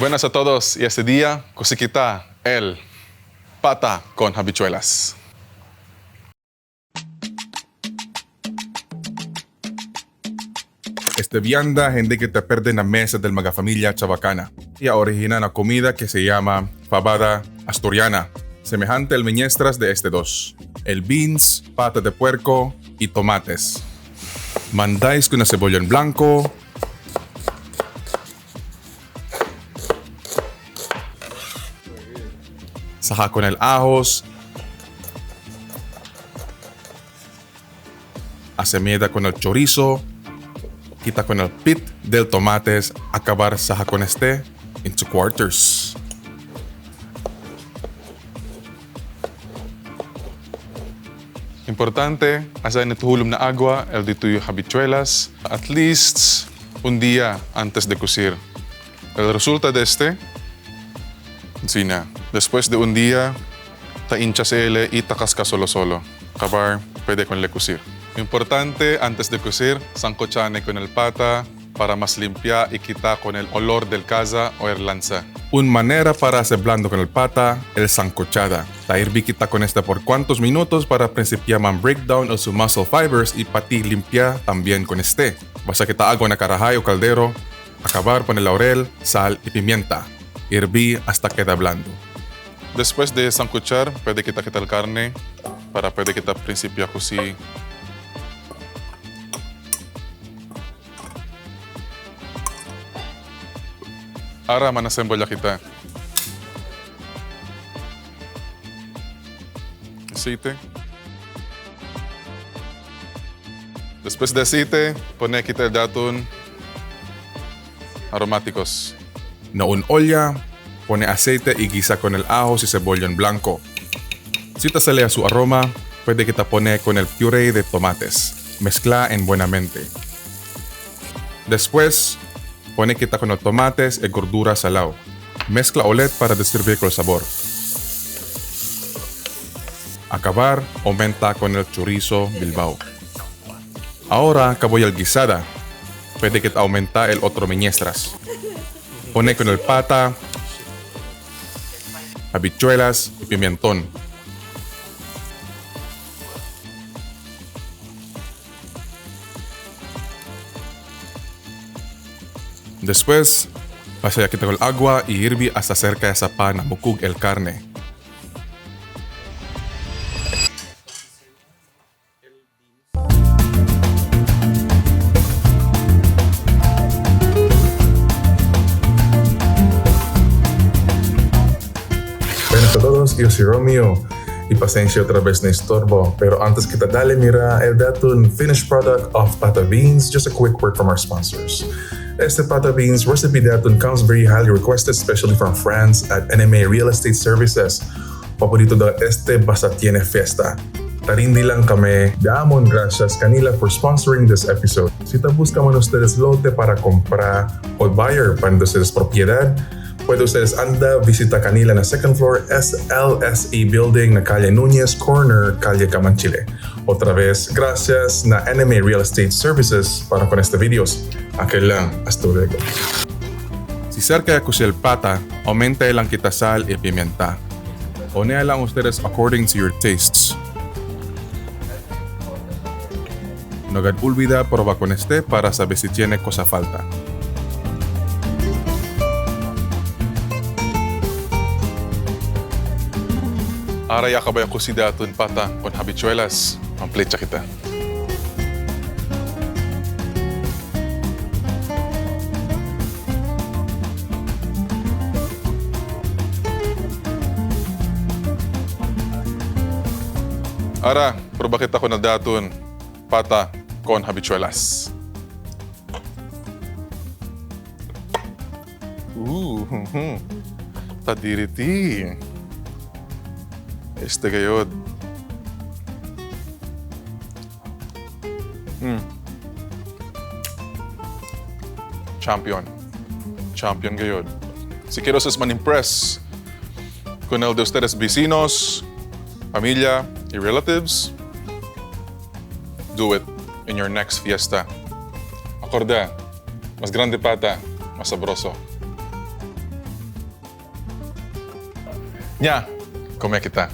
Buenas a todos y este día cosiquita el pata con habichuelas. Este vianda, hindi kita perde na mesa del mga familia chabacana. Y origina na comida que se llama fabada asturiana, semejante al miñestras de este dos. El beans, pata de puerco y tomates. Mandáis con una cebolla en blanco, saja con el ajos, asemeda con el chorizo, quita con el pit del tomates, acabar saja con este into quarters. Importante, asa natuhulom na agua, el dito yung habichuelas, at least un día antes de cocir. El resulta de este, sina, después de un día, ta hinchas ele y tacas ka solo-solo. Acabar, pwede con le cocir. Importante, antes de cocir, sancochane con el pata para más limpia y quita con el olor del casa o herlanza. Una manera para hacer blando con el pata, el sancochada. La quita con esta por cuantos minutos para principiar man breakdown of su muscle fibers y pati limpia también con este. Basta kita agua na carahay o caldero, acabar con el laurel, sal y pimienta. Herví hasta queda blando. Después de sancochar, pwede kita quitar carne para pwede kita principia cosir. Ahora manassemble kita. Aceite. Después de aceite, pone kita el daton aromáticos. Na un olla, pone aceite y guisa con el ajo y cebolla en blanco. Si te sale a su aroma, puede que te pone con el puré de tomates. Mezcla en buenamente. Después, pone quita con los tomates y gordura salao. Mezcla olet para distribuir con el sabor. Acabar, aumenta con el chorizo Bilbao. Ahora acabo el guisada. Puede que te aumenta el otro miñestras. Pone con el pata, habichuelas y pimentón. Después, pasa a quitar el agua y hirvi hasta cerca de esa pan a mukug el carne. Buenas a todos, yo soy Romeo. Y pasensya otra vez na estorbo. Pero antes kita dale mira el datun finished product of Pata Beans, just a quick word from our sponsors. Este Pata Beans recipe datun comes very highly requested, especially from friends at NMA Real Estate Services. Paborito daw este basta tiene fiesta. Tarindi lang kami. Damon gracias kanila for sponsoring this episode. Si te buscan ustedes lote para comprar o buyer para ustedes propiedad, puede ustedes anda visita kanila na second floor SLSE building na calle Núñez Corner, calle Camanchile. Otra vez, gracias na NMA Real Estate Services para con este videos. Aquel lang, hasta luego. Si cerca de el pata, aumenta lang kita sal y pimienta. Ponea lang ustedes according to your tastes. No agad olvida probar con este para saber si tiene cosa falta. Ahora ya acabay ang kusida atun pata con habichuelas. Ang plecha kita. Ahora, proba kita con el datun pata con habichuelas. Tadiriti. Este gayod. Champion. Champion gayod. Si quiero ses man-impress con el de ustedes vecinos, familia y relatives, do it in your next fiesta. Acorda, mas grande pata, mas sabroso. Nya, come kita.